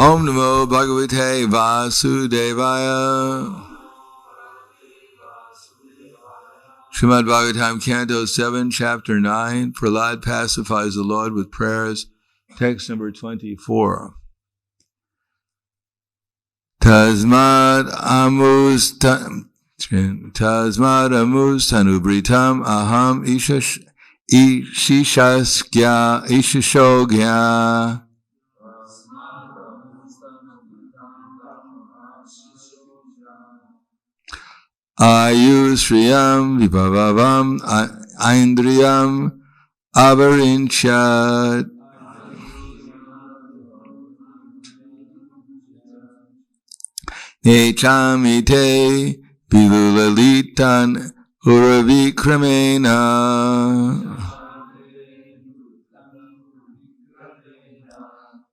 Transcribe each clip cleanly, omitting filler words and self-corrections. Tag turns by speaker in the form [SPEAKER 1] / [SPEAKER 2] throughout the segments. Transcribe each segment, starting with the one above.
[SPEAKER 1] Om Namo Bhagavate Vasudevaya. Srimad Bhagavatam, Canto 7, Chapter 9. Prahlad pacifies the Lord with prayers. Text number 24. Tasmad amustanubritam aham ishashogya. Ayushriyam vibhavavam aindriyam avarinchat. Nechamite bilulalitan uravikramena.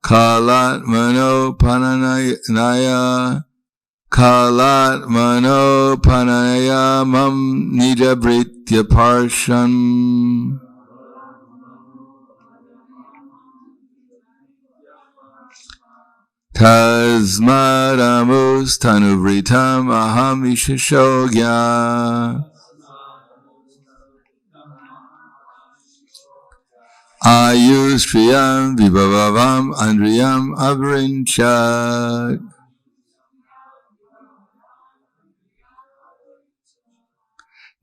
[SPEAKER 1] Kalatmano pananaya. Kalatmano panayamam nijabritya parsham. Tasmadamus tanuvritam aham ishashogya. Ayustriyam vibhavavam andriyam avrinchat.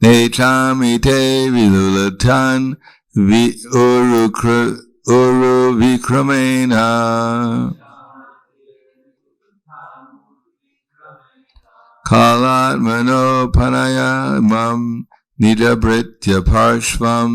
[SPEAKER 1] Nechamite vilulatan uruvikramena. Kalatmano panayamam nidabritya parshvam.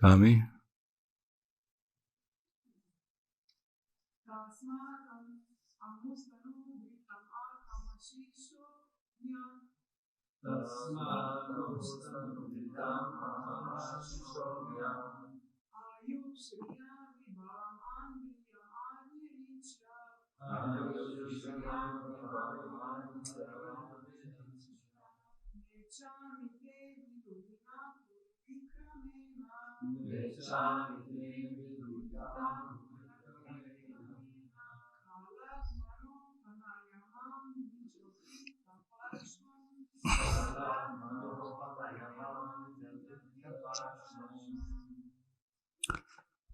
[SPEAKER 1] Tommy?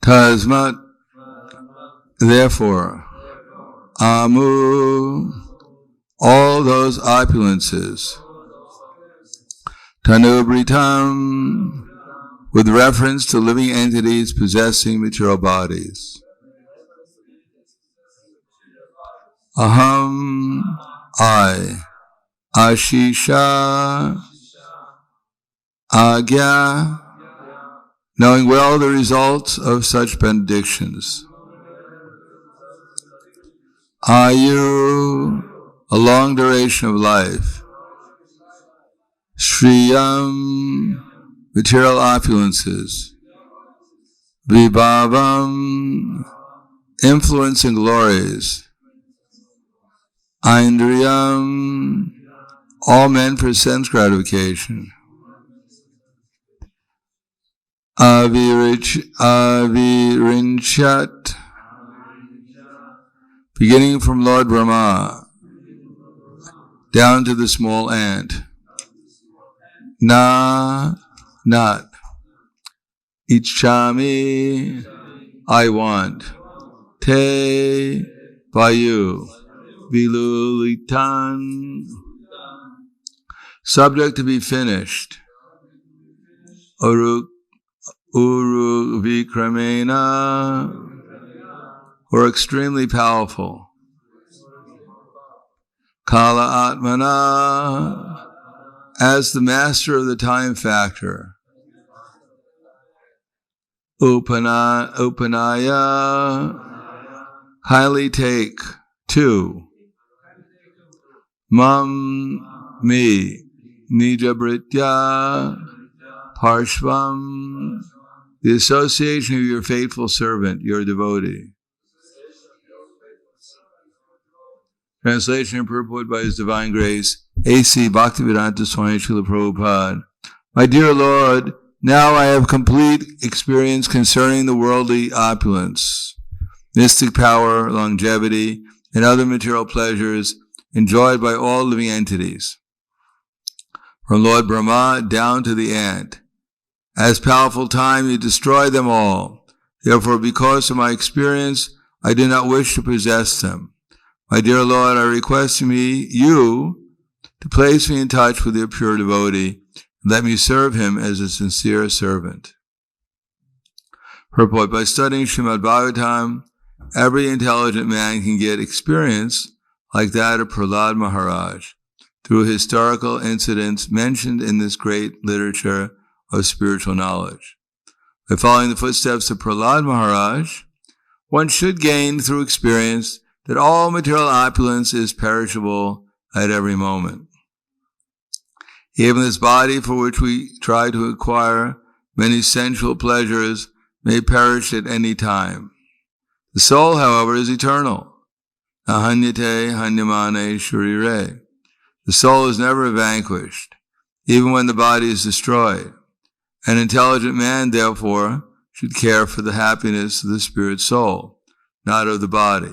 [SPEAKER 1] Tasmat, therefore, Amu, all those opulences, Tanubritam, with reference to living entities possessing material bodies. Aham, I, Ashisha, Agya, knowing well the results of such benedictions. Ayu, a long duration of life. Shriyam, material opulences. Vibhavam, influence and glories. Indriyam, all meant for sense gratification. Avirinchat, beginning from Lord Brahma down to the small ant. Na, not. Ichchami, I want. Te, by you. Vilulitan, subject to be finished. Uru vikramena, or extremely powerful. Kala atmana, as the master of the time factor. Upanaya, highly take. Two. Mam, me. Nijabritya, Parshvam, the association of your faithful servant, your devotee. Translation and purport by His Divine Grace, A.C. Bhaktivedanta Swami Srila Prabhupada. My dear Lord, now I have complete experience concerning the worldly opulence, mystic power, longevity, and other material pleasures enjoyed by all living entities, from Lord Brahma down to the ant. As powerful time, you destroy them all. Therefore, because of my experience, I do not wish to possess them. My dear Lord, I request you to place me in touch with your pure devotee, and let me serve him as a sincere servant. Purport: by studying Srimad Bhagavatam, every intelligent man can get experience like that of Prahlad Maharaj, through historical incidents mentioned in this great literature of spiritual knowledge. By following the footsteps of Prahlad Maharaj, one should gain through experience that all material opulence is perishable at every moment. Even this body for which we try to acquire many sensual pleasures may perish at any time. The soul, however, is eternal. Ahanyate hanyamane sharire. The soul is never vanquished, even when the body is destroyed. An intelligent man, therefore, should care for the happiness of the spirit soul, not of the body.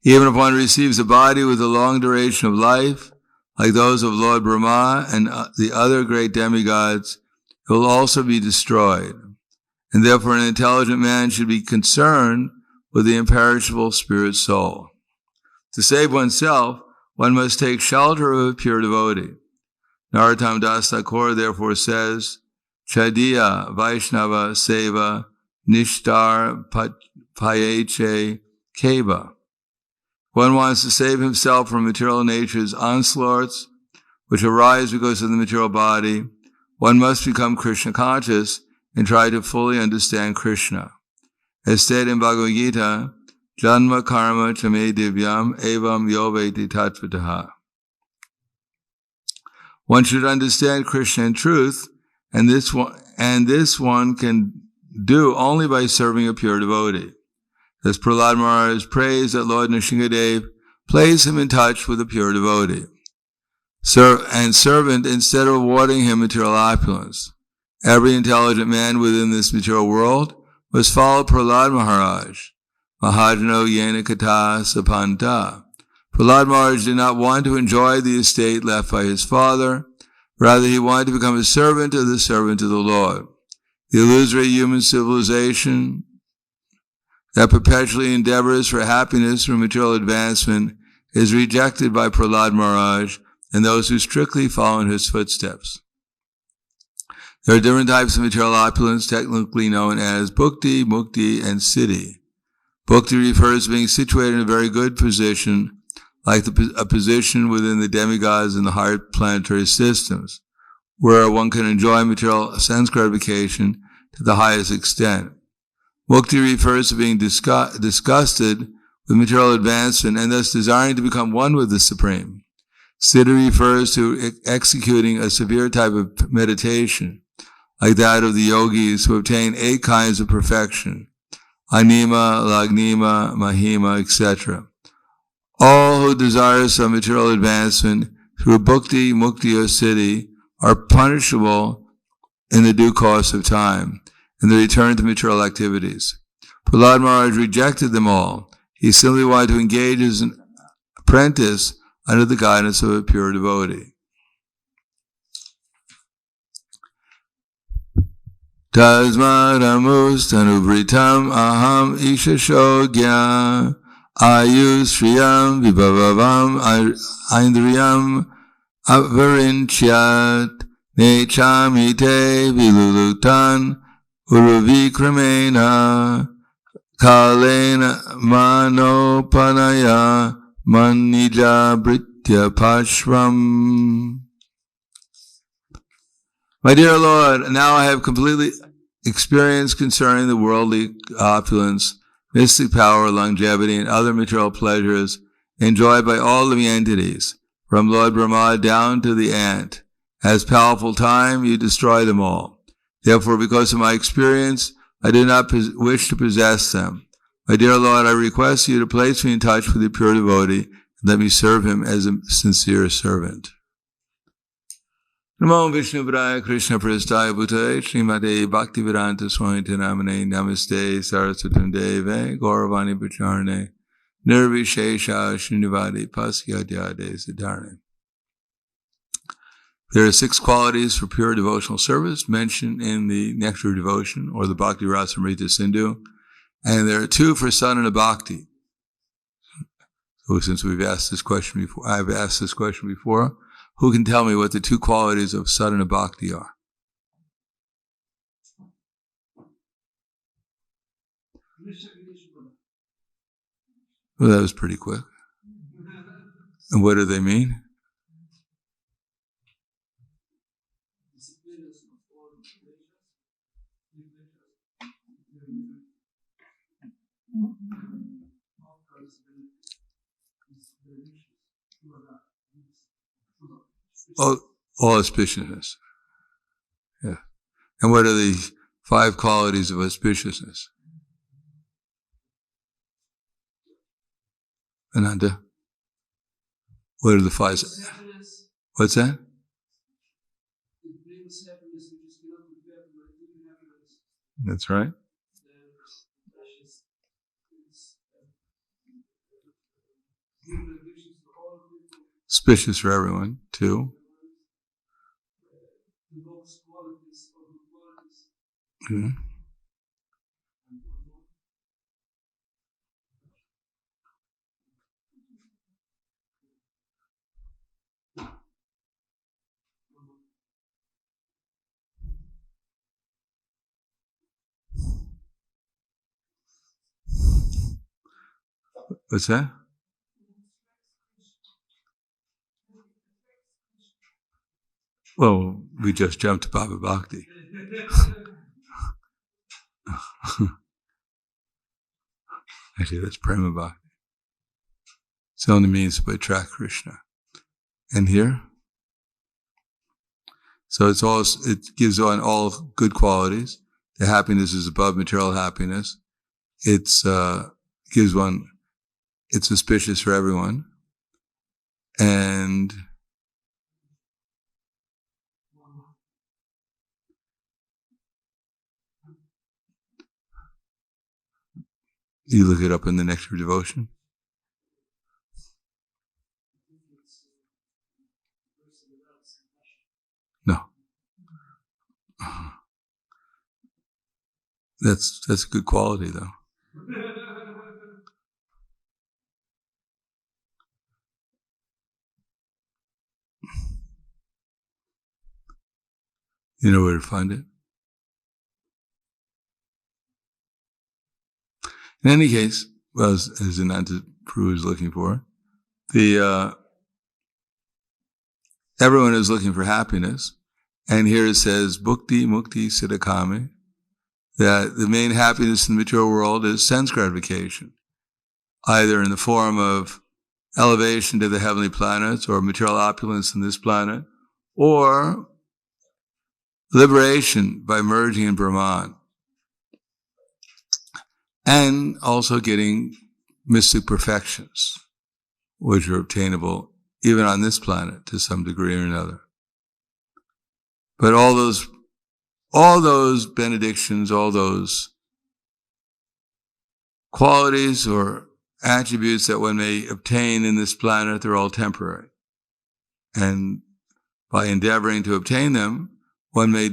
[SPEAKER 1] Even if one receives a body with a long duration of life, like those of Lord Brahma and the other great demigods, it will also be destroyed. And therefore an intelligent man should be concerned with the imperishable spirit soul. To save oneself, one must take shelter of a pure devotee. Narottam Das Thakur therefore says, Chadiya Vaishnava Seva Nishtar Payeche Keva. One wants to save himself from material nature's onslaughts, which arise because of the material body. One must become Krishna conscious and try to fully understand Krishna. As stated in Bhagavad Gita, Janma karma chame divyam evam yoveti tattvataha. One should understand Krishna in truth, and this one can do only by serving a pure devotee. Thus Prahlad Maharaj prays that Lord Nrsingadev place him in touch with a pure devotee, servant instead of awarding him material opulence. Every intelligent man within this material world must follow Prahlad Maharaj. Mahajano yena kata sapanta. Prahlad Maharaj did not want to enjoy the estate left by his father. Rather, he wanted to become a servant of the Lord. The illusory human civilization that perpetually endeavors for happiness or material advancement is rejected by Prahlad Maharaj and those who strictly follow in his footsteps. There are different types of material opulence, technically known as bhukti, mukti, and siddhi. Bhukti refers to being situated in a very good position, like a position within the demigods and the higher planetary systems, where one can enjoy material sense gratification to the highest extent. Mukti refers to being disgusted with material advancement and thus desiring to become one with the Supreme. Siddha refers to executing a severe type of meditation, like that of the yogis who obtain 8 kinds of perfection, anima, lagnima, mahima, etc. All who desire some material advancement through bhukti, mukti, or siddhi are punishable in the due course of time, and they return to material activities. Prahlad Maharaj rejected them all. He simply wanted to engage as an apprentice under the guidance of a pure devotee. Tasmadamustanuvritam aham ishashogya ayushriyam vibhavavam aindriyam avarincyat nechamite vilulutan uruvikramena kalena manopanaya manija britya pashram. My dear Lord, now I have completely experienced concerning the worldly opulence, mystic power, longevity, and other material pleasures enjoyed by all living entities, from Lord Brahma down to the ant. As powerful time, you destroy them all. Therefore, because of my experience, I do not wish to possess them. My dear Lord, I request you to place me in touch with the pure devotee and let me serve him as a sincere servant. Namo Vishnu Padaya Krishna Prasthaya Bhutale Srimate Bhaktivedanta Swami Namane Namaste Saraswatam Deve Gauravani Pacharne Nirvishesha Srinivadi Pasyadyade Siddharne. There are 6 qualities for pure devotional service mentioned in the Nectar of Devotion or the Bhakti Rasamrita Sindhu, and there are 2 for sadhana bhakti. So since we've asked this question before, I've asked this question before, who can tell me what the 2 qualities of sadhana bhakti are? Well, that was pretty quick. And what do they mean? All auspiciousness. Yeah. And what are the 5 qualities of auspiciousness? Ananda? What are the 5? What's that? That's right. Auspicious for everyone, 2. Mm-hmm. What's that? Well, we just jumped to Bhava Bhakti. Actually, that's Prema Bhakti. It only means to attract Krishna. And here? So it gives on all good qualities. The happiness is above material happiness. It's auspicious for everyone. And you look it up in the Nectar of Devotion. No. That's a good quality, though. You know where to find it? In any case, well, as Ananta Prabhu is looking for, everyone is looking for happiness. And here it says, bhukti, mukti, siddhakami, that the main happiness in the material world is sense gratification, either in the form of elevation to the heavenly planets or material opulence in this planet, or liberation by merging in Brahman. And also getting mystic perfections, which are obtainable even on this planet to some degree or another. But all those benedictions, all those qualities or attributes that one may obtain in this planet, they're all temporary. And by endeavoring to obtain them, one may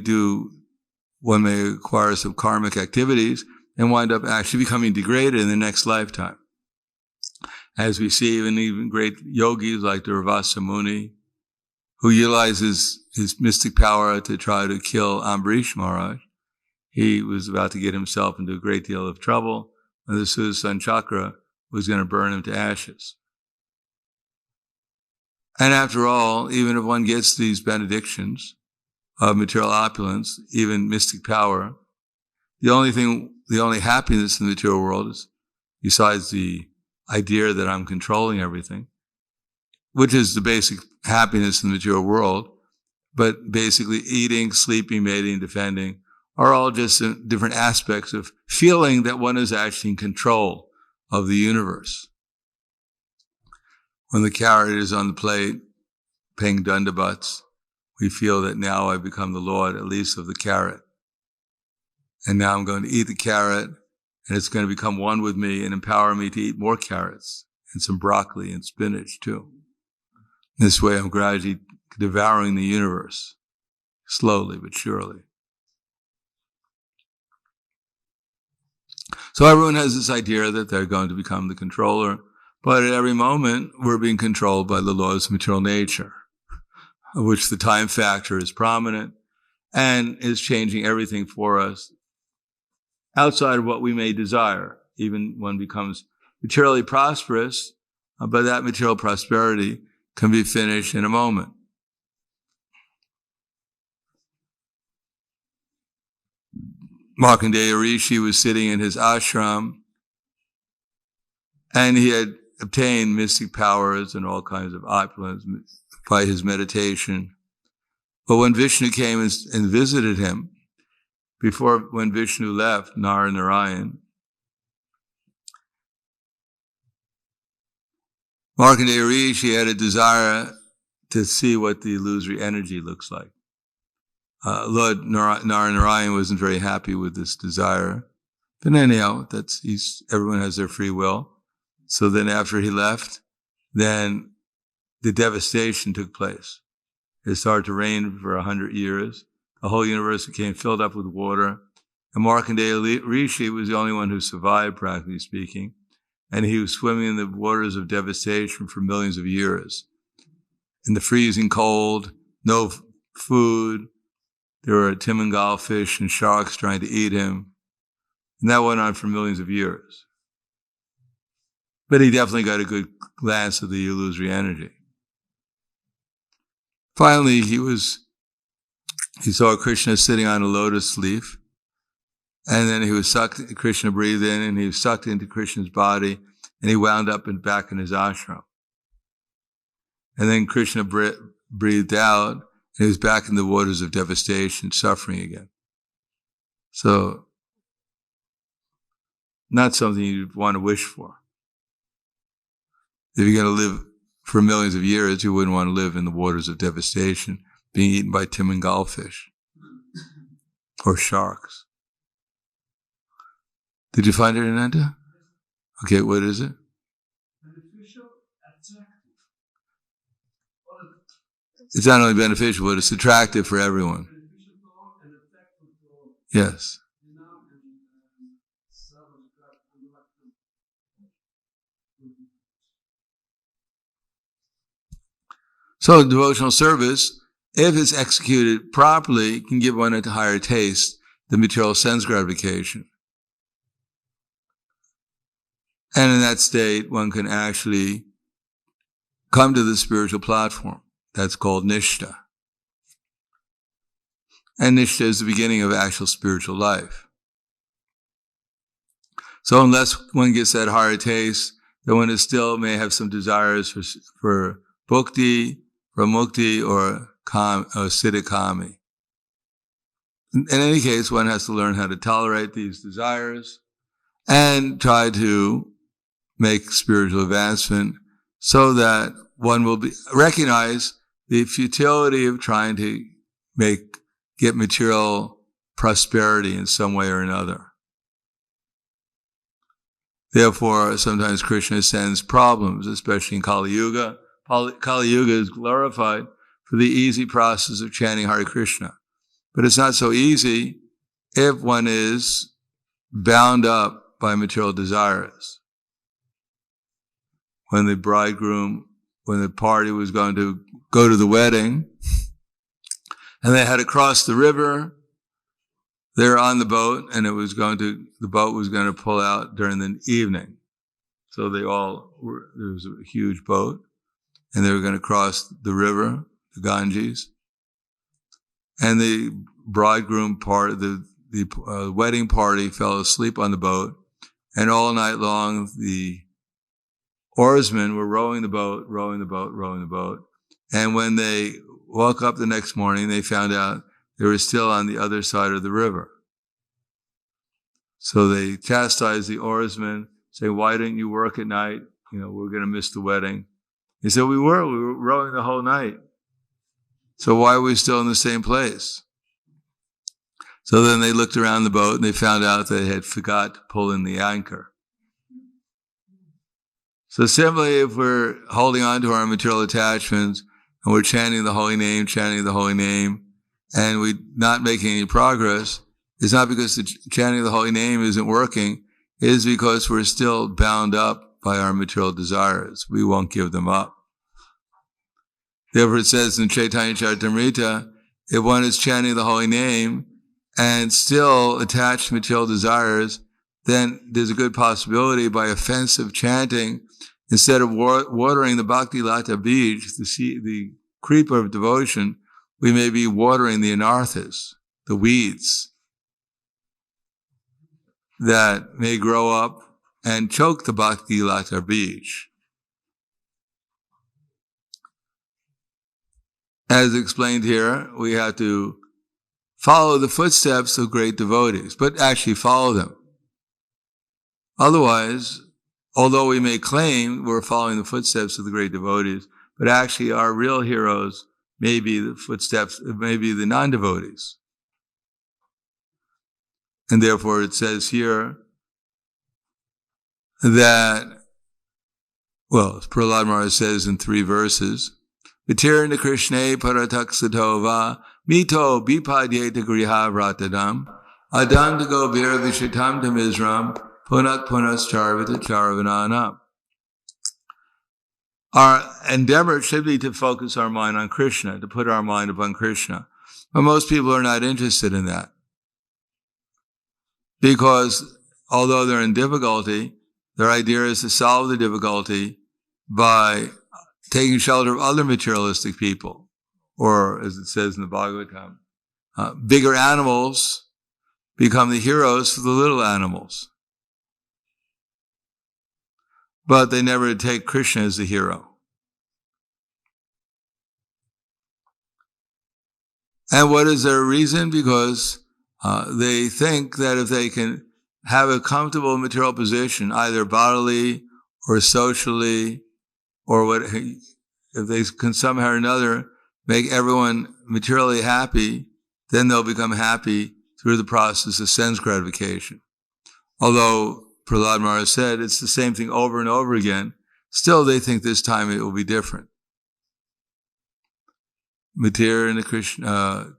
[SPEAKER 1] acquire some karmic activities and wind up actually becoming degraded in the next lifetime. As we see even great yogis like Durvasa Muni, who utilizes his mystic power to try to kill Ambarish Maharaj. He was about to get himself into a great deal of trouble, and the Sudarshan Chakra was going to burn him to ashes. And after all, even if one gets these benedictions of material opulence, even mystic power, the only happiness in the material world is, besides the idea that I'm controlling everything, which is the basic happiness in the material world, but basically eating, sleeping, mating, defending are all just different aspects of feeling that one is actually in control of the universe. When the carrot is on the plate, paying dandavats, we feel that now I've become the Lord, at least of the carrot. And now I'm going to eat the carrot, and it's going to become one with me and empower me to eat more carrots and some broccoli and spinach too. This way I'm gradually devouring the universe, slowly but surely. So everyone has this idea that they're going to become the controller, but at every moment we're being controlled by the laws of material nature, of which the time factor is prominent and is changing everything for us outside of what we may desire. Even one becomes materially prosperous, but that material prosperity can be finished in a moment. Markandeya Rishi was sitting in his ashram, and he had obtained mystic powers and all kinds of opulence by his meditation. But when Vishnu came and visited him, when Vishnu left, Narayan, Markandeya Rishi had a desire to see what the illusory energy looks like. Lord Narayan wasn't very happy with this desire. But anyhow, everyone has their free will. So then after he left, then the devastation took place. It started to rain for 100 years. The whole universe became filled up with water. And Markandeya Rishi was the only one who survived, practically speaking. And he was swimming in the waters of devastation for millions of years. In the freezing cold, no food. There were timangal fish and sharks trying to eat him. And that went on for millions of years. But he definitely got a good glance of the illusory energy. Finally, he saw Krishna sitting on a lotus leaf. And then Krishna breathed in, and he was sucked into Krishna's body, and he wound up back in his ashram. And then Krishna breathed out, and he was back in the waters of devastation, suffering again. So, not something you'd want to wish for. If you're going to live for millions of years, you wouldn't want to live in the waters of devastation, being eaten by timangal fish or sharks. Did you find it, Ananta? Okay, what is it?
[SPEAKER 2] Beneficial, attractive.
[SPEAKER 1] It's not only beneficial, but it's attractive for everyone.
[SPEAKER 2] Beneficial to all and attractive to all.
[SPEAKER 1] Yes. So devotional service, if it's executed properly, can give one a higher taste than material sense gratification. And in that state, one can actually come to the spiritual platform. That's called Nishtha. And Nishtha is the beginning of actual spiritual life. So unless one gets that higher taste, that one is still may have some desires for bhukti, for mukti, or siddhikami. In any case, one has to learn how to tolerate these desires and try to make spiritual advancement so that one will recognize the futility of trying to get material prosperity in some way or another. Therefore, sometimes Krishna sends problems, especially in Kali Yuga. Kali Yuga is glorified for the easy process of chanting Hare Krishna. But it's not so easy if one is bound up by material desires. When the party was going to go to the wedding, and they had to cross the river, they're on the boat, and the boat was going to pull out during the evening. So there was a huge boat, and they were going to cross the river, the Ganges. And the bridegroom the wedding party fell asleep on the boat, and all night long the oarsmen were rowing the boat. And when they woke up the next morning, they found out they were still on the other side of the river. So they chastised the oarsmen, saying, "Why didn't you work at night? We're going to miss the wedding." He said, we were rowing the whole night. So why are we still in the same place? So then they looked around the boat and they found out they had forgot to pull in the anchor. So similarly, if we're holding on to our material attachments and we're chanting the holy name, and we're not making any progress, it's not because the chanting of the holy name isn't working. It is because we're still bound up by our material desires. We won't give them up. Therefore it says in Chaitanya Charitamrita, if one is chanting the holy name and still attached to material desires, then there's a good possibility by offensive chanting, instead of watering the Bhakti Lata Bij, the creeper of devotion, we may be watering the anarthas, the weeds that may grow up and choke the Bhakti Lata Bij. As explained here, we have to follow the footsteps of great devotees, but actually follow them. Otherwise, although we may claim we're following the footsteps of the great devotees, but actually our real heroes may be the non-devotees. And therefore it says here that, Prahlad Maharaj says in 3 verses, Vitirna Krishne Parataksatova Mito Bipadyeta Griha Vratadam Adang Gobir Vishitam Tamizram Punat Punas Charvita Charavanana. Our endeavor should be to focus our mind on Krishna, to put our mind upon Krishna. But most people are not interested in that. Because although they're in difficulty, their idea is to solve the difficulty by taking shelter of other materialistic people. Or, as it says in the Bhagavatam, bigger animals become the heroes for the little animals. But they never take Krishna as the hero. And what is their reason? Because they think that if they can have a comfortable material position, either bodily or socially, or if they can somehow or another make everyone materially happy, then they'll become happy through the process of sense gratification. Although Prahlad Maharaj said it's the same thing over and over again, still they think this time it will be different. Matir and Krishna,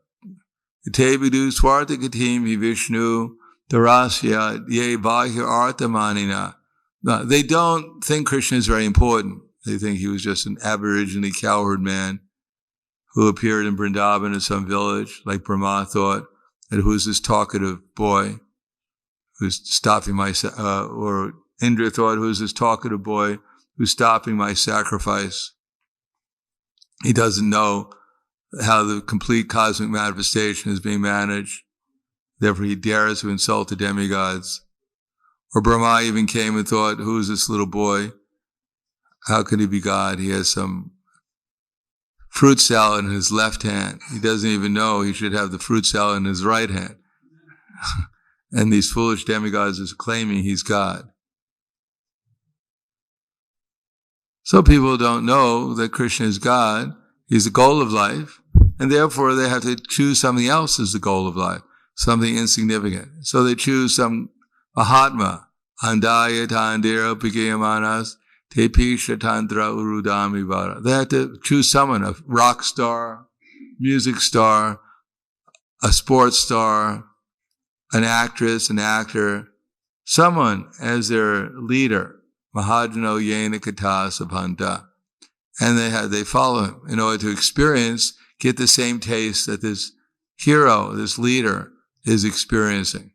[SPEAKER 1] Te Vidu Swarta Gatim Hi Vishnu Darasya Ye Bahir Artha Manina. They don't think Krishna is very important. They think he was just an aboriginally cowherd man who appeared in Vrindavan in some village, like Brahma thought, that who's this talkative boy who's stopping or Indra thought, who's this talkative boy who's stopping my sacrifice. He doesn't know how the complete cosmic manifestation is being managed. Therefore, he dares to insult the demigods. Or Brahma even came and thought, who is this little boy How can he be God? He has some fruit salad in his left hand. He doesn't even know he should have the fruit salad in his right hand. And these foolish demigods are claiming he's God. So people don't know that Krishna is God. He's the goal of life. And therefore they have to choose something else as the goal of life. Something insignificant. So they choose some Mahatma. Andaya tandira pikayamanas tepi shatantra urudami vara. They have to choose someone, a rock star, music star, a sports star, an actress, an actor, someone as their leader. Mahajano yena kata sapanta. And they follow him in order to get the same taste that this hero, this leader, is experiencing.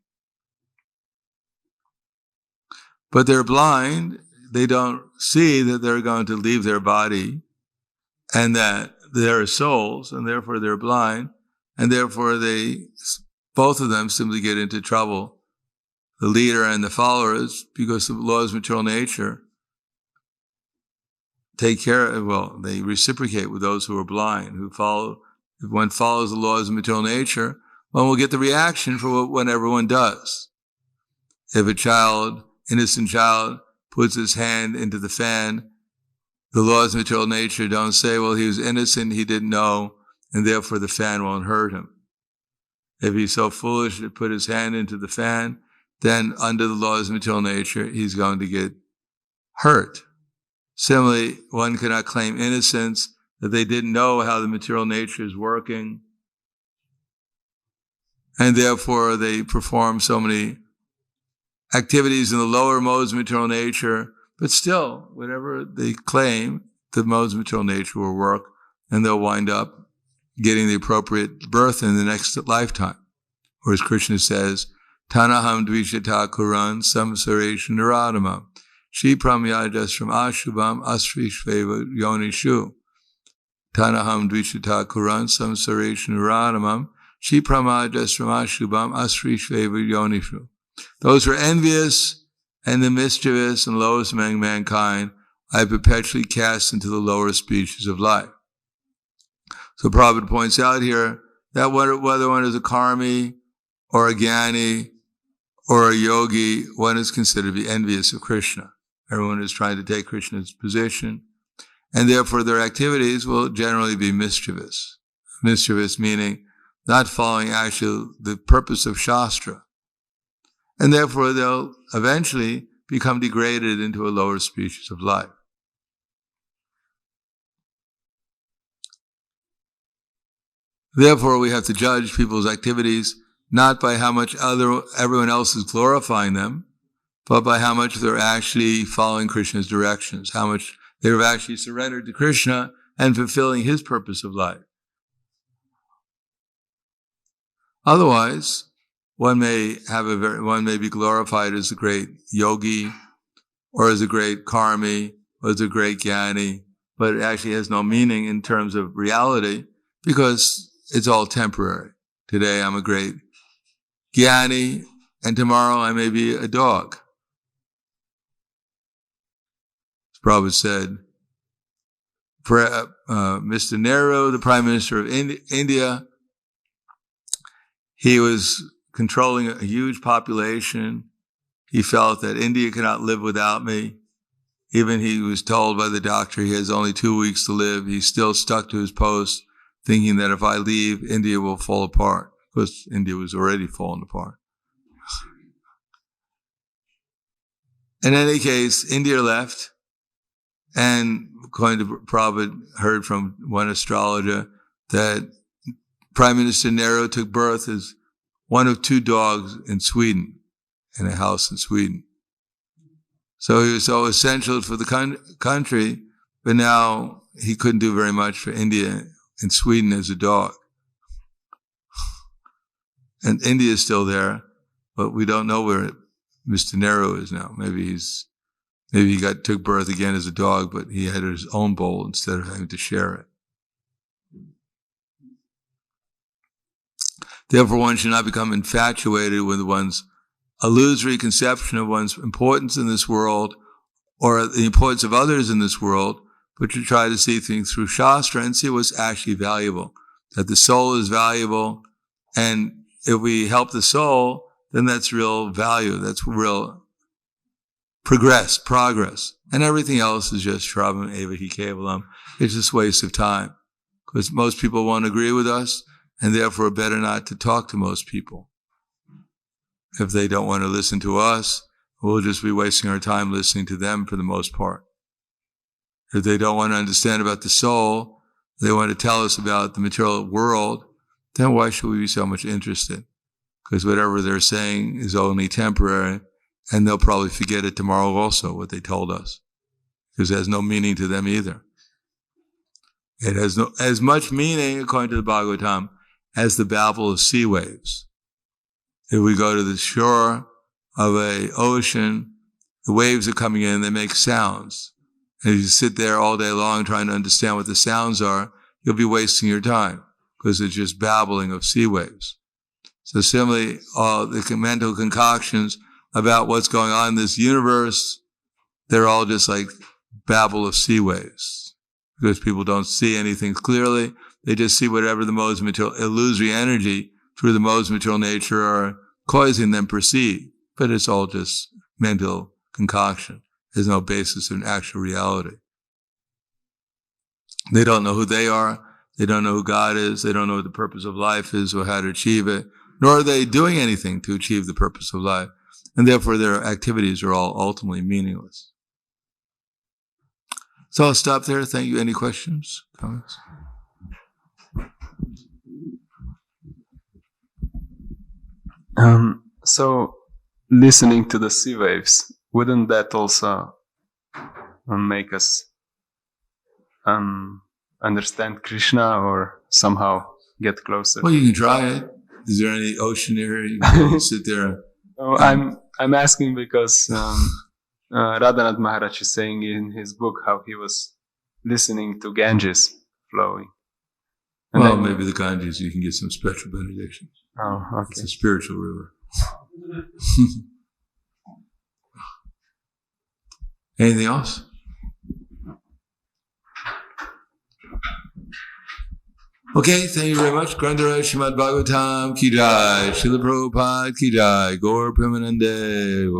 [SPEAKER 1] But they're blind. They don't see that they're going to leave their body and that they're souls, and therefore they're blind, and therefore both of them simply get into trouble. The leader and the followers, because of the laws of material nature, they reciprocate with those who are blind, who follow. If one follows the laws of material nature, one will get the reaction for what everyone does. If a innocent child, puts his hand into the fan, the laws of material nature don't say, well, he was innocent, he didn't know, and therefore the fan won't hurt him. If he's so foolish to put his hand into the fan, then under the laws of material nature, he's going to get hurt. Similarly, one cannot claim innocence, that they didn't know how the material nature is working, and therefore they perform so many activities in the lower modes of material nature, but still, whatever they claim, the modes of material nature will work, and they'll wind up getting the appropriate birth in the next lifetime. Or as Krishna says, Tanaham dvishata kuran samsaresh naradama shi pramyadasram ashubam asrishveva yonishu. Tanaham dvishata kuran samsaresh naradamam shi pramyadasram ashubam asrishveva yonishu. Those who are envious and the mischievous and lowest among mankind, I perpetually cast into the lower species of life. So Prabhupada points out here that whether one is a karmi or a jnani or a yogi, one is considered to be envious of Krishna. Everyone is trying to take Krishna's position, and therefore their activities will generally be mischievous. Mischievous meaning not following actually the purpose of Shastra. And therefore they'll eventually become degraded into a lower species of life. Therefore we have to judge people's activities not by how much everyone else is glorifying them, but by how much they're actually following Krishna's directions, how much they've actually surrendered to Krishna and fulfilling his purpose of life. Otherwise, one may be glorified as a great yogi, or as a great karmi, or as a great jnani, but it actually has no meaning in terms of reality because it's all temporary. Today I'm a great jnani, and tomorrow I may be a dog. As Prabhupada said, Mr. Nehru, the Prime Minister of India, he was controlling a huge population. He felt that India cannot live without me. Even he was told by the doctor he has only 2 weeks to live. He still stuck to his post, thinking that if I leave, India will fall apart. Because India was already falling apart. In any case, India left, and according to Prabhupada, heard from one astrologer that Prime Minister Nehru took birth as one of 2 dogs in Sweden, in a house in Sweden. So he was so essential for the country, but now he couldn't do very much for India and Sweden as a dog. And India is still there, but we don't know where Mr. Nehru is now. Maybe he took birth again as a dog, but he had his own bowl instead of having to share it. Therefore, one should not become infatuated with one's illusory conception of one's importance in this world, or the importance of others in this world, but to try to see things through Shastra and see what's actually valuable. That the soul is valuable, and if we help the soul, then that's real value, that's real progress. And everything else is just Shravam Eva Hi Kevalam. It's just waste of time. Because most people won't agree with us, and therefore better not to talk to most people. If they don't want to listen to us, we'll just be wasting our time listening to them for the most part. If they don't want to understand about the soul, they want to tell us about the material world, then why should we be so much interested? Because whatever they're saying is only temporary, and they'll probably forget it tomorrow also, what they told us. Because it has no meaning to them either. It has no as much meaning, according to the Bhagavatam, as the babble of sea waves. If we go to the shore of an ocean, the waves are coming in, they make sounds. And if you sit there all day long trying to understand what the sounds are, you'll be wasting your time, because it's just babbling of sea waves. So similarly, all the mental concoctions about what's going on in this universe, they're all just like babble of sea waves. Because people don't see anything clearly, they just see whatever the modes of material, illusory energy through the modes of material nature are causing them perceive. But it's all just mental concoction. There's no basis in actual reality. They don't know who they are, they don't know who God is, they don't know what the purpose of life is or how to achieve it, nor are they doing anything to achieve the purpose of life. And therefore their activities are all ultimately meaningless. So I'll stop there. Thank you. Any questions? Comments?
[SPEAKER 3] So listening to the sea waves, wouldn't that also make us understand Krishna or somehow get closer?
[SPEAKER 1] Well, you can try it. Is there any ocean here? You can sit there.
[SPEAKER 3] Oh, I'm asking because Radhanath Maharaj is saying in his book how he was listening to Ganges flowing. And
[SPEAKER 1] Well,
[SPEAKER 3] then,
[SPEAKER 1] maybe the Ganges, you can get some special benedictions.
[SPEAKER 3] oh,
[SPEAKER 1] It's
[SPEAKER 3] okay.
[SPEAKER 1] a spiritual river. Anything else? Okay, thank you very much. Grandhara Srimad Bhagavatam ki jai, Srila Prabhupada ki jai, Gaur Premanande.